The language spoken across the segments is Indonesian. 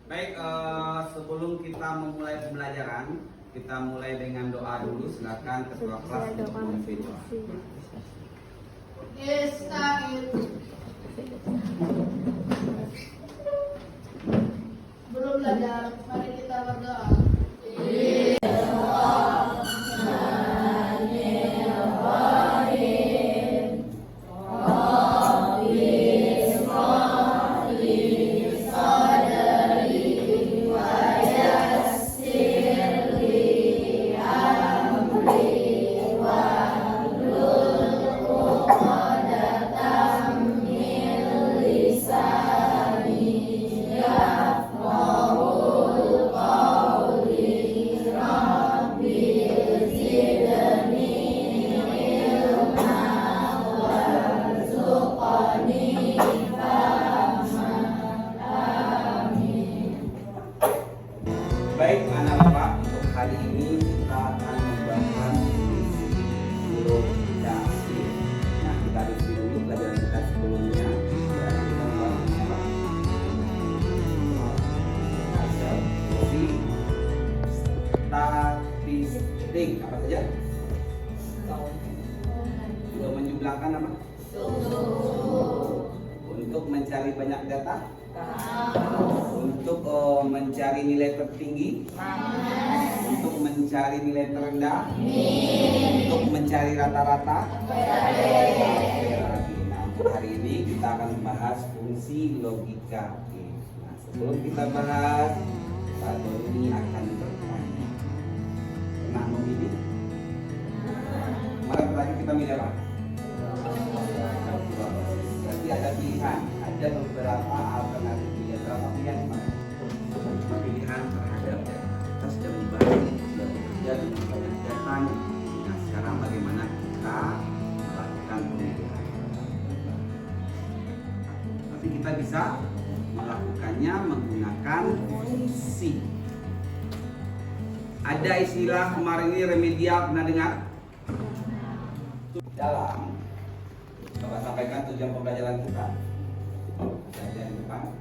Baik, sebelum kita memulai pembelajaran, kita mulai dengan doa dulu. Silakan ketua kelas untuk memimpin doa. Belum belajar, mari kita berdoa. Baik, anak-anak, untuk hari ini kita akan membahas filosofis. Nah, kita review dulu pelajaran kita sebelumnya. Dan kita membahas statistik. Apa saja? Untuk menjumlahkan apa? Untuk mencari banyak data. Untuk mencari nilai tertinggi, untuk mencari nilai terendah, untuk mencari rata-rata. Nah, untuk hari ini kita akan membahas fungsi logika. Nah, sebelum kita bahas, Pak Doni akan bertanya. Pernah memilih? Kemarin tadi kita milih apa? Berarti ada pilihan, ada beberapa alternatif. Berapa pilihan mana? Pilihan terhadap kita sudah membahas, sudah bekerja dengan banyak data. Nah, sekarang bagaimana kita melakukan pemilihan? Tapi kita bisa melakukannya menggunakan fungsi. Ada istilah kemarin ini remedial, pernah dengar? Dalam Bapak sampaikan tujuan pembelajaran kita. Pembelajaran depan.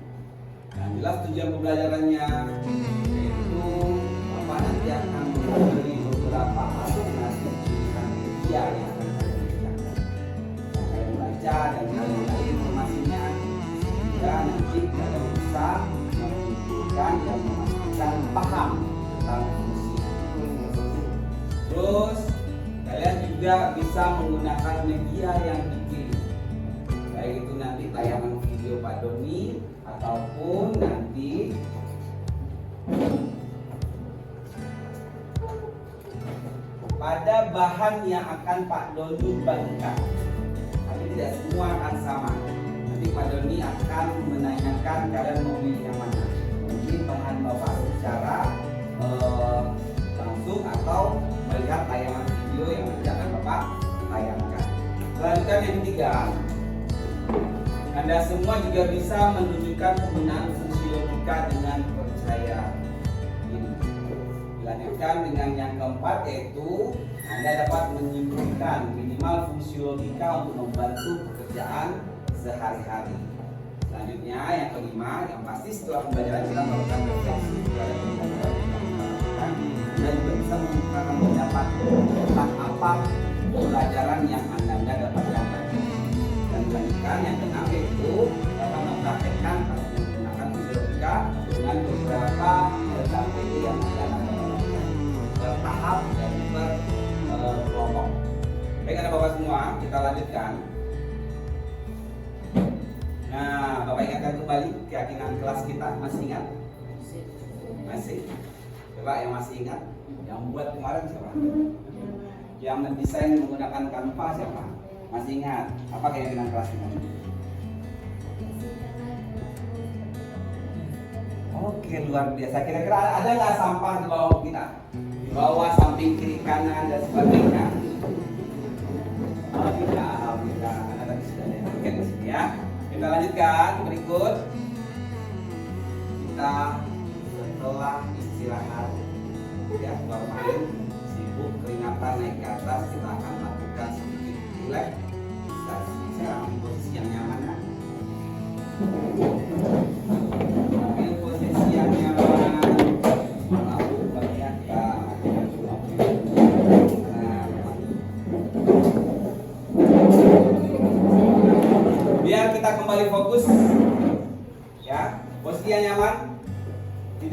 Nah, jelas tujuan pembelajarannya yaitu Bapak nanti akan memberi beberapa alternatif pilihan media yang akan kalian gunakan. Kalian baca dan kalian cari informasinya sehingga nanti kalian bisa mengumpulkan dan memastikan paham tentang fungsi. Terus kalian juga bisa menggunakan media yang dipilih, baik itu nanti tayangan video Pak Doni ataupun nanti pada bahan yang akan Pak Doni bagikan. Tapi tidak semua akan sama. Nanti Pak Doni akan menanyakan kalian mau pilih yang mana. Mungkin bahan Bapak secara langsung atau melihat tayangan video yang nanti akan Bapak tayangkan. Selanjutnya yang ketiga, Anda semua juga bisa menunjukkan penggunaan fungsi logika dengan percaya diri. Dilanjutkan dengan yang keempat, yaitu Anda dapat menyimpulkan minimal fungsi logika untuk membantu pekerjaan sehari-hari. Selanjutnya yang kelima, yang pasti setelah pembelajaran kita melakukan refleksi terhadap pembelajaran yang kita lakukan, Anda juga bisa mengungkapkan pendapat tentang apa pembelajaran yang Anda dapatkan. Dan selanjutnya yang keenam, yaitu dapat mempraktekkan menggunakan fungsi logika dengan beberapa LKPD yang Anda dapatkan bertahap dan berkelompok. Baik anak-bapak semua, kita lanjutkan. Nah, Bapak ingatkan kembali keyakinan kelas kita, masih ingat? Masih? Coba yang masih ingat, yang buat kemarin siapa? Yang mendesain menggunakan Canva siapa? Masih ingat? Apa keyakinan kelas kita? Oke, luar biasa. Kira-kira ada nggak sampah di bawah kita? Di bawah, samping, kiri, kanan, dan sebagainya? Alhamdulillah, alhamdulillah. Anda tadi sudah ada yang di sini ya. Kita lanjutkan berikut. Kita setelah istirahat ya, main sibuk keringatan naik ke atas, kita akan lakukan sedikit relax. Sekarang ambil posisi yang nyaman. Ambil posisi yang nyaman.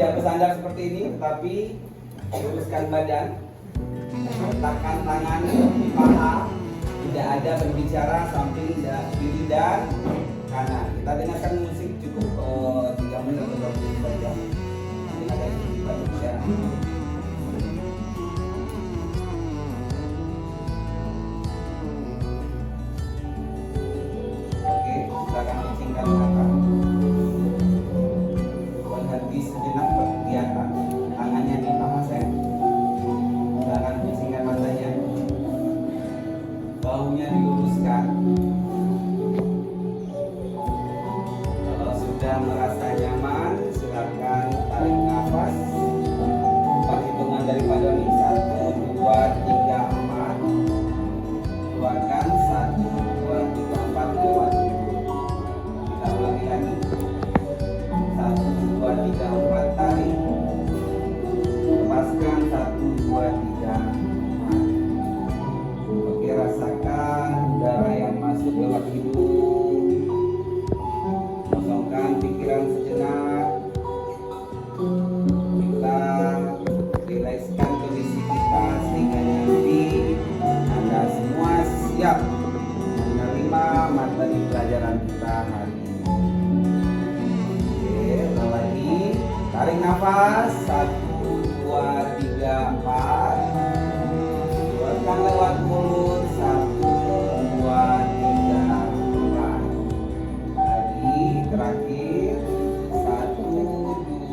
Tidak bersandar seperti ini, tetapi luruskan badan, letakkan tangan di paha, tidak ada berbicara samping dan kiri dan kanan. Kita dengarkan musik cukup 3 menit atau 2 menit saja. Dengarkan musik ya. Oke, silakan kencingkan mata. Berhenti sejenak berkegiatan. Tangannya di paha saya. Silakan kencingkan matanya. Baunya diluruskan. Kalau sudah merasa nyaman, silakan tarik nafas. 4 hitungan dari Pak Doni. 1, 2, 3, 4. Keluarkan 1, 2, 3, 4 lewat. Kita ulangi lagi. 1, 2, 3, 4 tarik. Lepaskan 1, 2, 3, 4. Oke, rasakan udara yang masuk lewat hidung. Kosongkan pikiran sejenak. Kita rilekskan kondisi kita sehingga nanti Anda semua siap menerima materi pelajaran kita hari ini. Oke, ulang lagi. Tarik nafas. 1, 2, 3, 4. Keluarkan lewat mulut. 1, 2, 3, 4. Lagi terakhir. 1,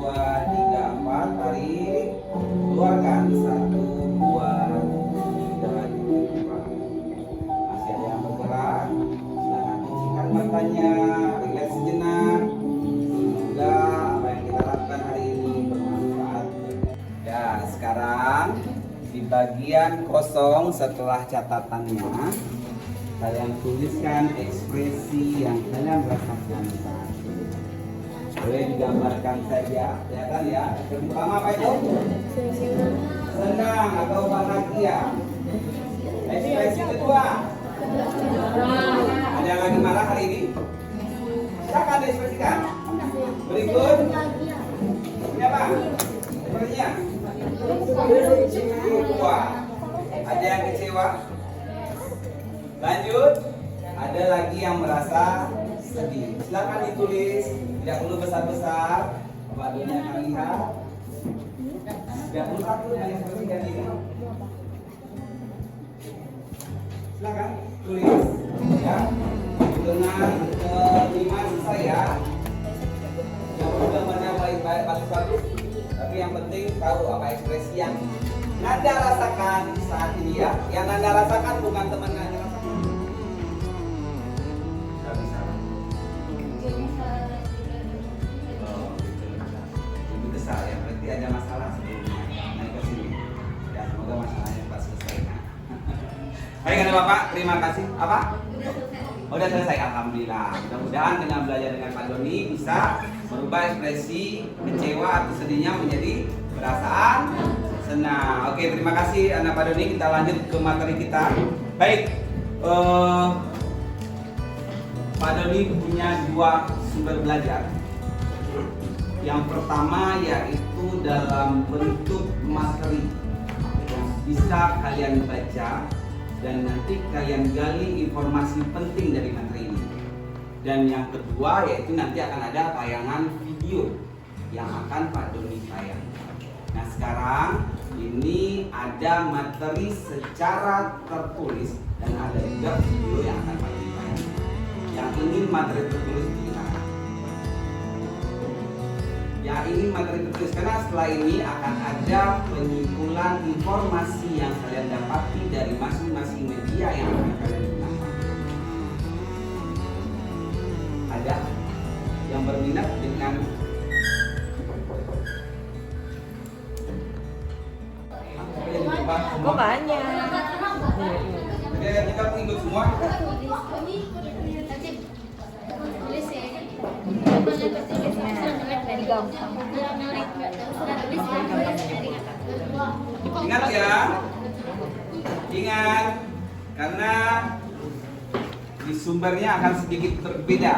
2, 3, 4. Tarik. Keluarkan 1, 2, 3, 4. Masih ada yang bergerak. Silakan kencingkan matanya. Rileks sejenak. Semoga apa yang kita lakukan hari ini bermanfaat. Ya, sekarang di bagian kosong setelah catatannya, kalian tuliskan ekspresi yang kalian rasakan saat ini. Boleh digambarkan saja, ya kan ya. Yang pertama apa itu? Senang atau bahagia. Ekspresi kedua. Ada yang lagi marah hari ini? Silakan diekspresikan. Berikut. Ini apa? Sepertinya. Kecewa. Ada yang kecewa? Lanjut. Ada lagi yang merasa sedih. Silakan ditulis. Tidak perlu besar-besar. Pak Doni akan lihat. Tidak perlu takut hanya seperti ini. Silakan tulis. Ya. Dengan kelimaan saya. Yang perlu gambarnya baik-baik, bagus-bagus. Tapi yang penting tahu apa ekspresi yang Nanda rasakan saat ini ya. Yang Nanda rasakan bukan teman Nanda rasakan. Gak bisa. Oh, gitu. Ibu besar ya. Berarti ada masalah sebelumnya. Naik ke sini. Ya, semoga masalahnya cepat selesai. Baik, ada Bapak. Terima kasih. Apa? Udah selesai, alhamdulillah. Mudah-mudahan dengan belajar dengan Pak Doni bisa merubah ekspresi kecewa atau sedihnya menjadi perasaan senang. Oke, terima kasih anak Pak Doni. Kita lanjut ke materi kita. Baik, Pak Doni punya 2 sumber belajar. Yang pertama yaitu dalam bentuk materi yang bisa kalian baca dan nanti kalian gali informasi penting dari materi ini. Dan yang kedua yaitu nanti akan ada tayangan video yang akan Pak Doni tayang. Nah, sekarang ini ada materi secara tertulis dan ada juga video yang akan Pak Doni tayang. Yang ingin materi tertulis digunakan. Yang ingin materi tertulis karena setelah ini akan ada penyimpulan informasi yang kalian dapati dari masing-masing media yang akan kalian gunakan. Ada yang berminat dengan Kok banyak? Jadi kita ikut semua. Ingat ya, ingat karena di sumbernya akan sedikit berbeda.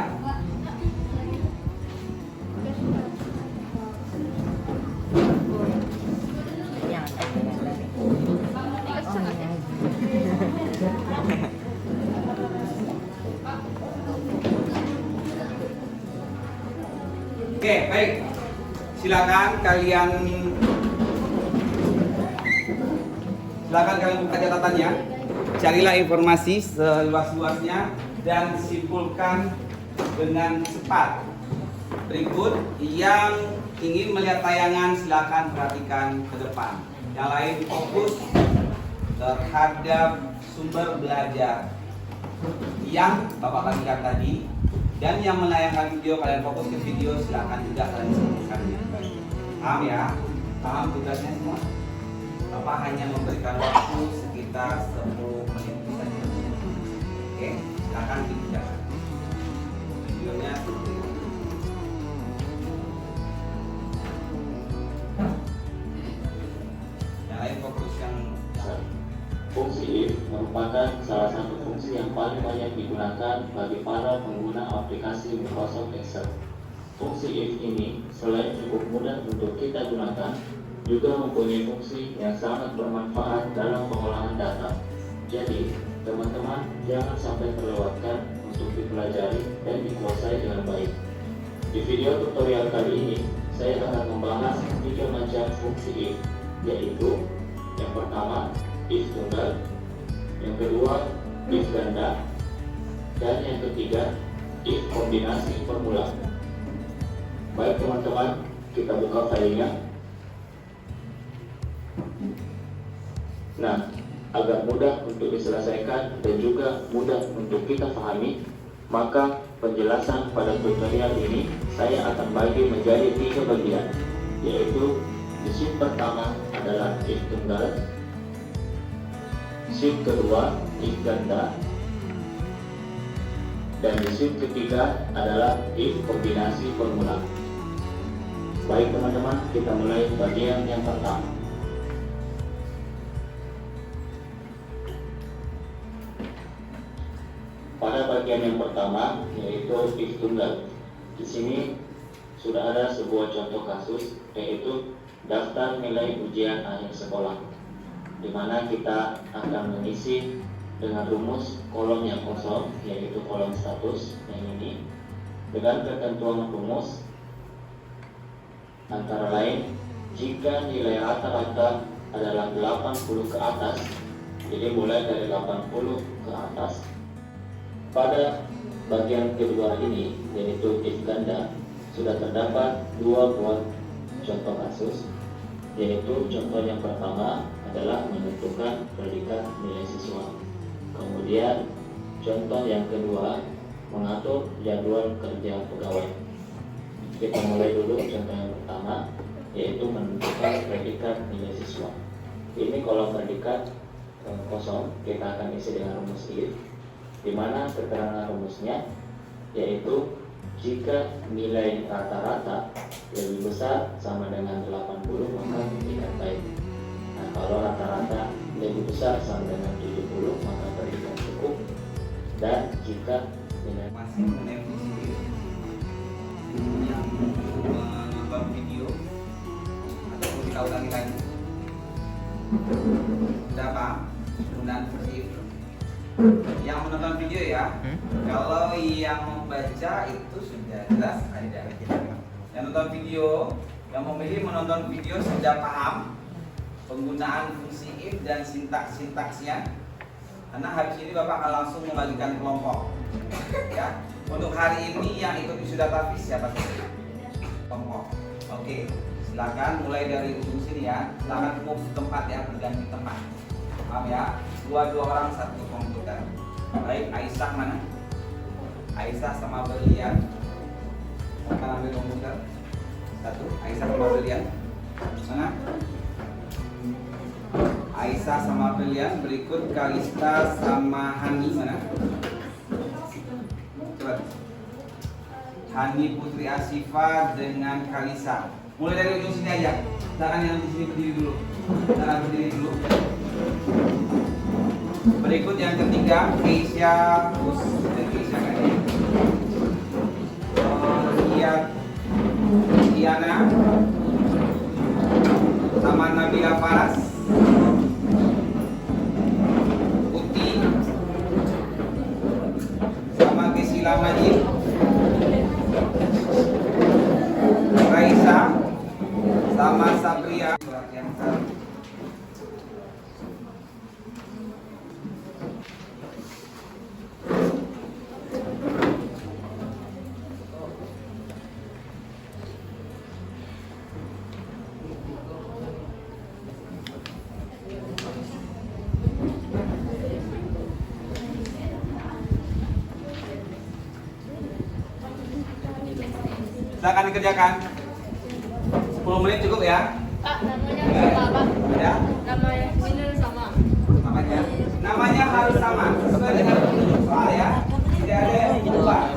Oke, baik. Silakan kalian buka catatannya. Carilah informasi seluas-luasnya dan simpulkan dengan cepat. Berikut yang ingin melihat tayangan silakan perhatikan ke depan. Yang lain fokus terhadap sumber belajar yang Bapak bagikan tadi, dan yang menayangkan video kalian fokus ke video, silakan juga kalian simpulkan. Paham ya? Paham tugasnya semua? Bapak hanya memberikan waktu sekitar 10 menit saja. Oke, silakan dikerjakan. Videonya seperti ini. Yang lain fokus yang Fungsi if merupakan salah satu fungsi yang paling banyak digunakan bagi para pengguna aplikasi Microsoft Excel. Fungsi if ini selain cukup mudah untuk kita gunakan, juga mempunyai fungsi yang sangat bermanfaat dalam pengolahan data. Jadi, teman-teman jangan sampai terlewatkan untuk dipelajari dan dikuasai dengan baik. Di video tutorial kali ini, saya akan membahas 3 macam fungsi if, yaitu yang pertama, if tunggal, yang kedua if ganda, dan yang ketiga if kombinasi formula. Baik teman-teman, kita buka filenya. Nah, agar mudah untuk diselesaikan dan juga mudah untuk kita pahami, maka penjelasan pada tutorial ini saya akan bagi menjadi 3 bagian, yaitu di sheet pertama adalah if tunggal, sheet kedua if ganda, dan di sheet ketiga adalah if kombinasi formula. Baik teman-teman, kita mulai bagian yang pertama. Pada bagian yang pertama, yaitu if tunggal. Di sini sudah ada sebuah contoh kasus, yaitu daftar nilai ujian akhir sekolah, di mana kita akan mengisi dengan rumus kolom yang kosong, yaitu kolom status yang ini, dengan ketentuan rumus antara lain jika nilai rata-rata adalah 80 ke atas, jadi mulai dari 80 ke atas. Pada bagian kedua ini, yaitu if ganda, sudah terdapat 2 buah contoh kasus, yaitu contoh yang pertama adalah menentukan predikat nilai siswa. Kemudian contoh yang kedua mengatur jadwal kerja pegawai. Kita mulai dulu contoh yang pertama, yaitu menentukan predikat nilai siswa. Ini kolom predikat kosong, kita akan isi dengan rumus if, di mana keterangan rumusnya yaitu jika nilai rata-rata lebih besar sama dengan 80 maka predikat baik. Nah, kalau rata-rata lebih besar sama dengan 70 maka predikat cukup. Dan jika nilai masih mengenai fungsi yang menonton video ataupun kita ulangi lagi, sudah paham penggunaan fungsi if? Yang menonton video ya, kalau yang membaca itu sudah jelas ada. Yang nonton video, yang memilih menonton video sudah paham penggunaan fungsi if dan sintaks-sintaksnya. Karena habis ini Bapak akan langsung membagikan kelompok. Ya, untuk hari ini yang ikut wisuda tafis siapa sih? Kelompok. Oke, silakan mulai dari ujung sini ya. Silakan move tempat ya, berganti tempat. Paham ya? Dua orang satu komputer. Baik, Aisyah mana? Aisyah sama Berlian. Akan ambil komputer. Satu, Aisyah sama Berlian. Mana? Aisyah sama Berlian. Berikut Kalista sama Hani mana? Coba. Hani Putri Asifa dengan Kalisa. Mulai dari ujung sini aja. Jangan yang di sini berdiri dulu. Jangan berdiri dulu. Berikut yang ketiga, Keisha, Keisha kan ya? Diana sama Nabila Faras, Uti sama Gisila Majid, pria latihan 1. Silakan dikerjakan. 10 menit cukup ya. Pak, namanya sama Pak. Ya. Namanya ini sama. Namanya harus sama sesuai dengan petunjuk soal ya. Tidak ada yang berubah.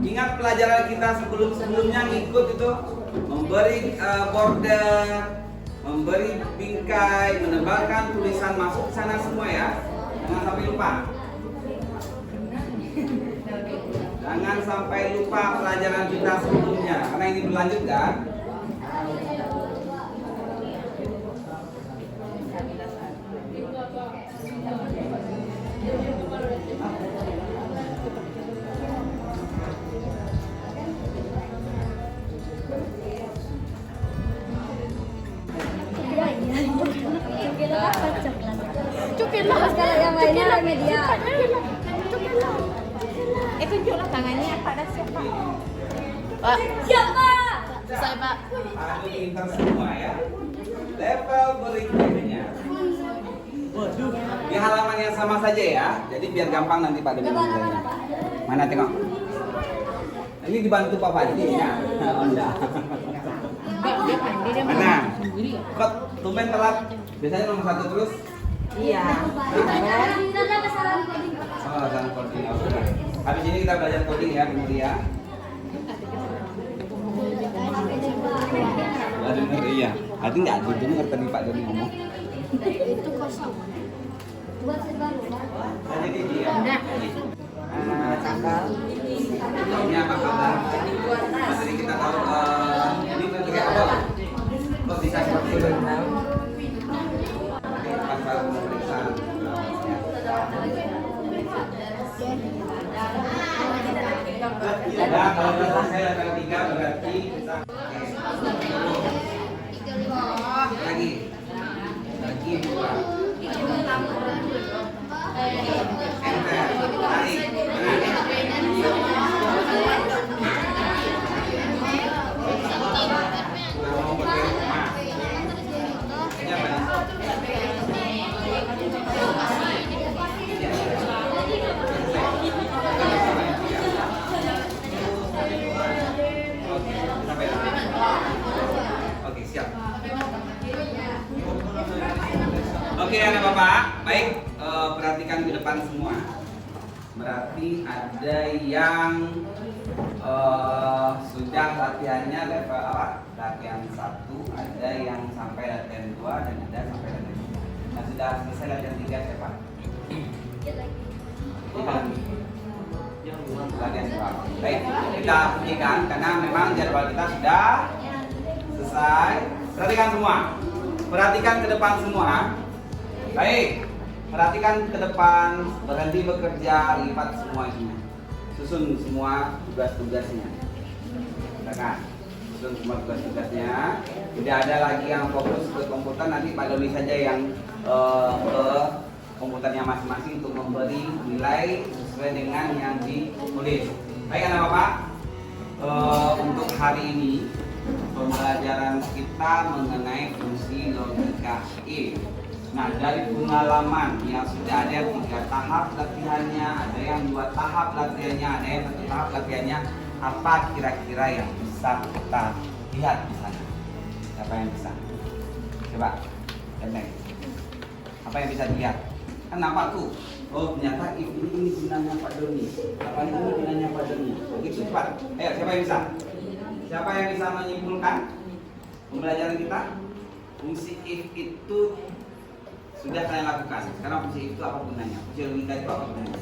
Ingat pelajaran kita sebelumnya ngikut itu memberi border, memberi bingkai, menebalkan tulisan masuk ke sana semua ya. Jangan sampai lupa. Jangan sampai lupa pelajaran kita sebelumnya karena ini berlanjut kan. Cukil lah kalau yang lainnya media. Cukil lah. Tunjuklah tangannya Pak dan siapa? Pak. Siapa? Selesai Pak. Aduh pintar semua ya. Level berikutnya. Di halaman yang sama saja ya. Jadi biar gampang nanti Pak Demi. Mana tengok? Ini dibantu Pak Fadli ya. Oh enggak. Mana? Kok tumben telat? Biasanya nomor 1 terus? Iya. Oh, dan coding. Habis ini kita belajar coding ya, kemudian. Ya denger iya. Hati nggak denger tadi Pak Doni ngomong. Itu kosong. Buat sebaru. Tadi dia. Tanggal. Ini apa kabar? Materi kita tahu ini bentuknya apa? Kok bisa seperti itu? Pasal pemeriksaan. Ya, kalau selesai level 3 berarti kita lagi 2. Enter, tarik. Oke, siap. Oke, anak bapak, baik, perhatikan ke depan semua. Berarti ada yang sudah latihannya level apa? Latihan 1, ada yang sampai latihan 2 dan ada sampai latihan 3. Nah, sudah selesai latihan 3 siapa? Latihan 2. Baik, kita buktikan karena memang jadwal kita sudah selesai. Perhatikan semua. Perhatikan ke depan semua. Baik. Perhatikan ke depan, berhenti bekerja, lipat semuanya. Susun semua tugas-tugasnya. Silakan. susun semua tugas-tugasnya. Tidak ada lagi yang fokus ke komputer, nanti Pak Doni saja yang ke komputernya masing-masing untuk memberi nilai sesuai dengan yang ditulis. Baik anak Bapak, untuk hari ini pembelajaran kita mengenai fungsi logika if. Nah, dari pengalaman yang sudah ada 3 tahap latihannya, ada yang 2 tahap latihannya, ada yang 1 tahap latihannya, apa kira-kira yang bisa kita lihat di sana? Siapa yang bisa? Coba, Eneng. Apa yang bisa dilihat? Kan nampak tuh. Oh, ternyata if ini gunanya Pak Doni. Apa ini gunanya Pak Doni? Begitu cepat. Ayo, siapa yang bisa? Siapa yang bisa menyimpulkan pembelajaran kita? Fungsi if itu sudah kalian lakukan. Sekarang fungsi itu apa gunanya? Fungsi logika itu apa gunanya?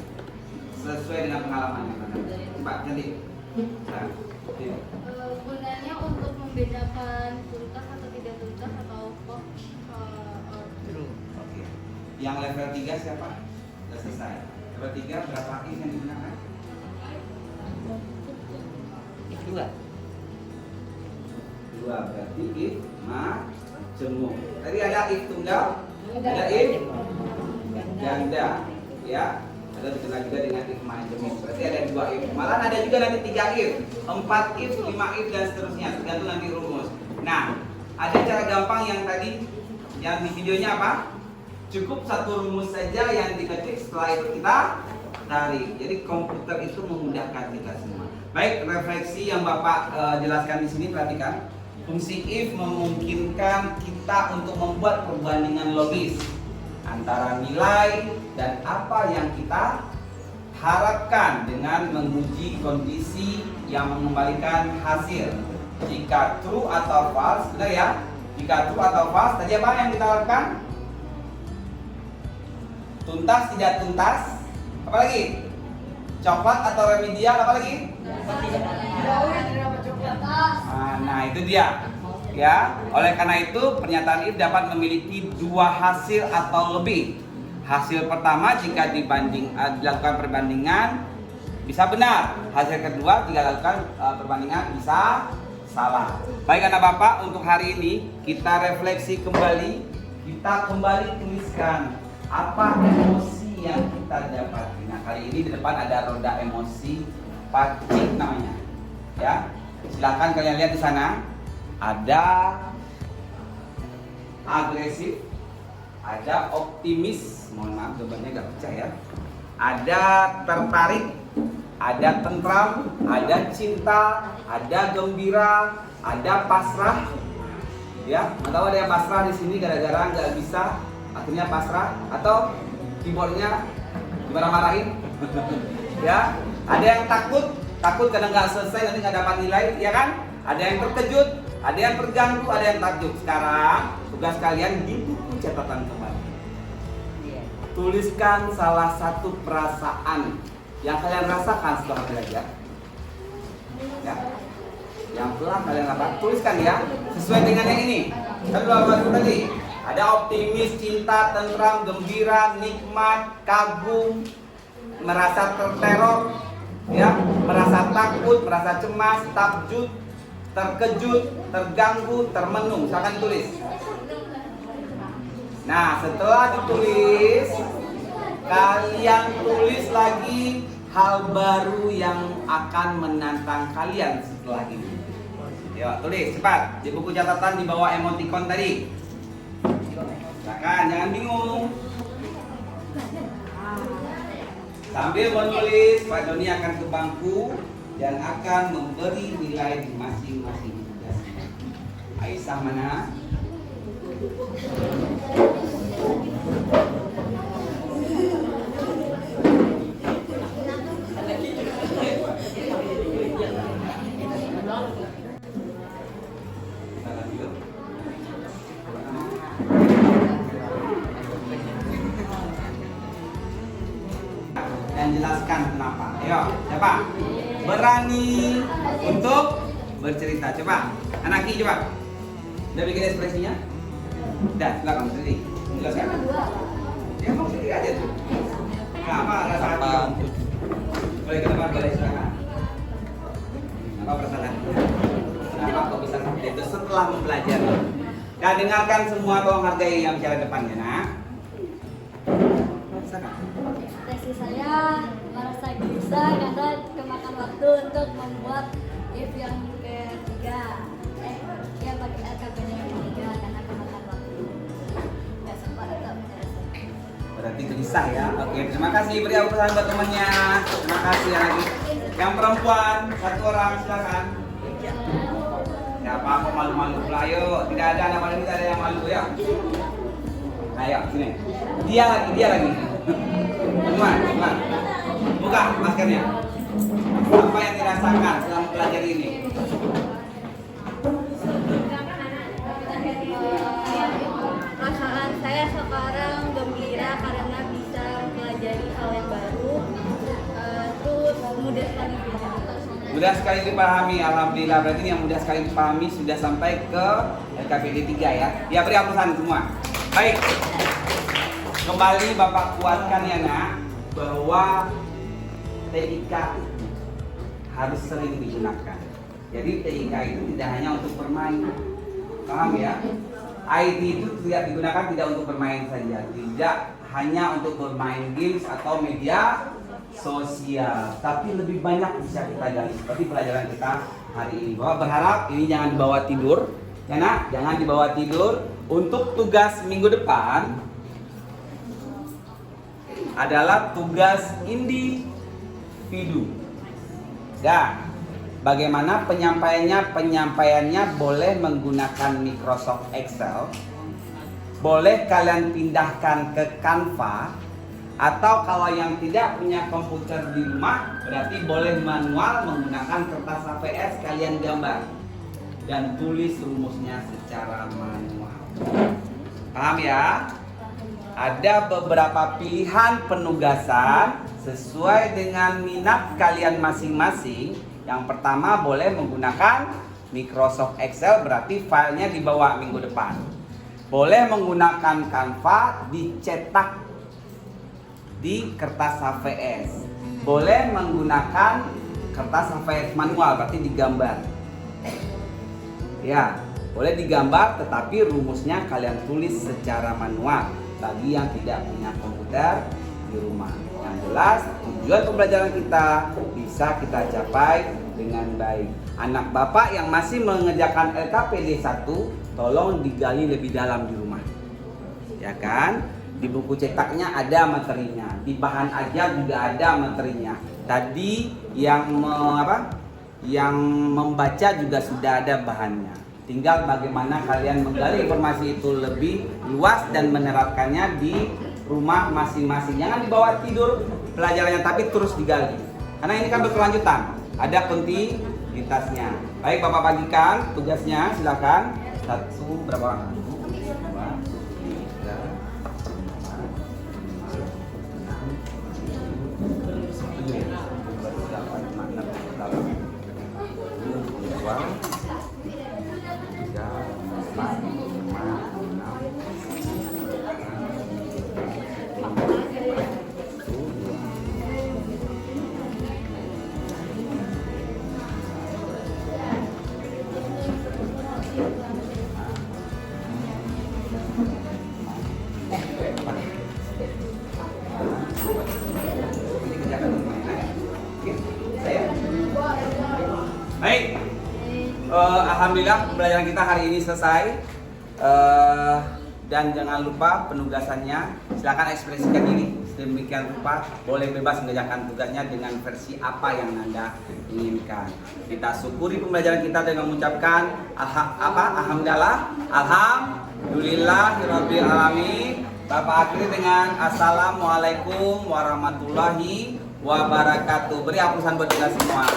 Sesuai dengan pengalaman yang kalian. Coba, cantik. Gunanya untuk membedakan tuntas atau tidak tuntas atau kok. Oke. Yang level 3 siapa? Sudah selesai. Level 3 berapa if yang digunakan? 2. 2 berarti if majemuk. Tadi ada if tunggal, ada if ganda, ya. Ada dikenal juga dengan if majemuk. Berarti ada 2 if. Malah ada juga nanti 3 if, 4 if, 5 if dan seterusnya. Tergantung nanti rumus. Nah, ada cara gampang yang tadi yang di videonya apa? Cukup satu rumus saja yang diketik, setelah itu kita tarik. Jadi komputer itu memudahkan kita semua. Baik, refleksi yang Bapak jelaskan di sini, perhatikan. Fungsi if memungkinkan kita untuk membuat perbandingan logis antara nilai dan apa yang kita harapkan dengan menguji kondisi yang mengembalikan hasil. Jika true atau false, benar ya? Jika true atau false, tadi apa yang kita lakukan? Tuntas, tidak tuntas. Apa lagi? Coklat atau remedial, apa lagi? Nah, itu dia. Ya, oleh karena itu pernyataan if dapat memiliki 2 hasil atau lebih. Hasil pertama jika dilakukan perbandingan bisa benar. Hasil kedua jika dilakukan perbandingan bisa salah. Baik anak Bapak, untuk hari ini kita refleksi kembali. Kita kembali tuliskan apa emosi yang kita dapati. Nah, kali ini di depan ada roda emosi pacik namanya. Ya, silakan kalian lihat di sana. Ada agresif, ada optimis. Mohon maaf, gambarnya nggak pecah ya. Ada tertarik, ada tentram, ada cinta, ada gembira, ada pasrah. Ya, nggak tahu ada yang pasrah di sini gara-gara nggak bisa, akhirnya pasrah, atau keyboardnya dimarah-marahin. Ya, ada yang takut karena nggak selesai nanti nggak dapat nilai, ya kan? Ada yang terkejut, ada yang terganggu, ada yang takjub. Sekarang tugas kalian di buku catatan kembali. Tuliskan salah satu perasaan yang kalian rasakan setelah belajar. Ya, yang telah kalian rasakan, tuliskan ya, sesuai dengan yang ini. Kan dua tadi. Ada optimis, cinta, tentram, gembira, nikmat, kagum, merasa terteror, ya, merasa takut, merasa cemas, takjub, terkejut, terganggu, termenung. Silakan tulis. Nah, setelah ditulis, kalian tulis lagi hal baru yang akan menantang kalian setelah ini. Yuk, tulis cepat di buku catatan di bawah emoticon tadi. Silakan, jangan bingung. Sambil menulis, Pak Doni akan ke bangku dan akan memberi nilai di masing-masing tugas. Aisyah mana? Dan jelaskan kenapa. Ayo, siapa? Berani untuk bercerita. Coba, Anaki coba. Udah bikin ekspresinya? Udah, silakan sendiri. Jelaskan. Ya mau sendiri aja tuh. Apa rasa hati? Boleh ke depan, boleh silakan. Apa perasaan hati? Kenapa kok bisa Itu setelah mempelajari. Nah, dengarkan semua, tolong hargai yang bicara depannya, nak. Tesis saya merasa gelisah karena kemakan waktu untuk membuat if yang ketiga. Ya pakai LKP-nya yang ketiga karena kemakan waktu. Nggak sempat untuk menyelesaikan. Berarti gelisah ya. Oke, terima kasih. Beri aplaus buat temannya. Terima kasih lagi. Yang perempuan, satu orang silakan. Ya apa malu-malu pula, ayo. Tidak ada anak malu, tidak ada yang malu ya. Ayo, sini. Dia lagi. Teman. Buka maskernya. Apa yang dirasakan selama belajar ini? Perasaan saya sekarang gembira karena bisa mempelajari hal yang baru, terus mudah sekali dipahami. Mudah sekali dipahami, alhamdulillah. Berarti ini yang mudah sekali dipahami sudah sampai ke LKPD 3 ya. Ya, beri aplausan semua. Baik. Kembali Bapak kuatkan ya nak, bahwa TIK harus sering digunakan. Jadi TIK itu tidak hanya untuk bermain. Paham ya? IT itu tidak digunakan tidak untuk bermain saja, tidak hanya untuk bermain games atau media sosial, tapi lebih banyak bisa kita gali seperti pelajaran kita hari ini. Bapak berharap ini jangan dibawa tidur, ya nak, jangan dibawa tidur. Untuk tugas minggu depan adalah tugas individu. Dan bagaimana penyampaiannya boleh menggunakan Microsoft Excel, boleh kalian pindahkan ke Canva, atau kalau yang tidak punya komputer di rumah berarti boleh manual menggunakan kertas HVS, kalian gambar dan tulis rumusnya secara manual. Paham ya? Ada beberapa pilihan penugasan sesuai dengan minat kalian masing-masing. Yang pertama boleh menggunakan Microsoft Excel, berarti filenya dibawa minggu depan. Boleh menggunakan Canva, dicetak di kertas HVS. Boleh menggunakan kertas HVS manual, berarti digambar. Ya, boleh digambar tetapi rumusnya kalian tulis secara manual bagi yang tidak punya komputer di rumah. Yang jelas tujuan pembelajaran kita bisa kita capai dengan baik. Anak Bapak yang masih mengerjakan LKPD 1 tolong digali lebih dalam di rumah. Ya kan? Di buku cetaknya ada materinya, di bahan ajar juga ada materinya. Tadi yang membaca juga sudah ada bahannya. Tinggal bagaimana kalian menggali informasi itu lebih luas dan menerapkannya di rumah masing-masing. Jangan dibawa tidur pelajarannya, tapi terus digali. Karena ini kan berkelanjutan, ada kontinuitasnya. Baik, Bapak bagikan tugasnya, silakan. Satu, berapa? 1, 2, 3, Baik, alhamdulillah pembelajaran kita hari ini selesai. Dan jangan lupa penugasannya, silakan ekspresikan diri sedemikian rupa. Boleh bebas mengerjakan tugasnya dengan versi apa yang Anda inginkan. Kita syukuri pembelajaran kita dengan mengucapkan alhamdulillahirabbil alamin. Bapak akhiri dengan assalamualaikum warahmatullahi wabarakatuh. Beri aplausan buat kita semua.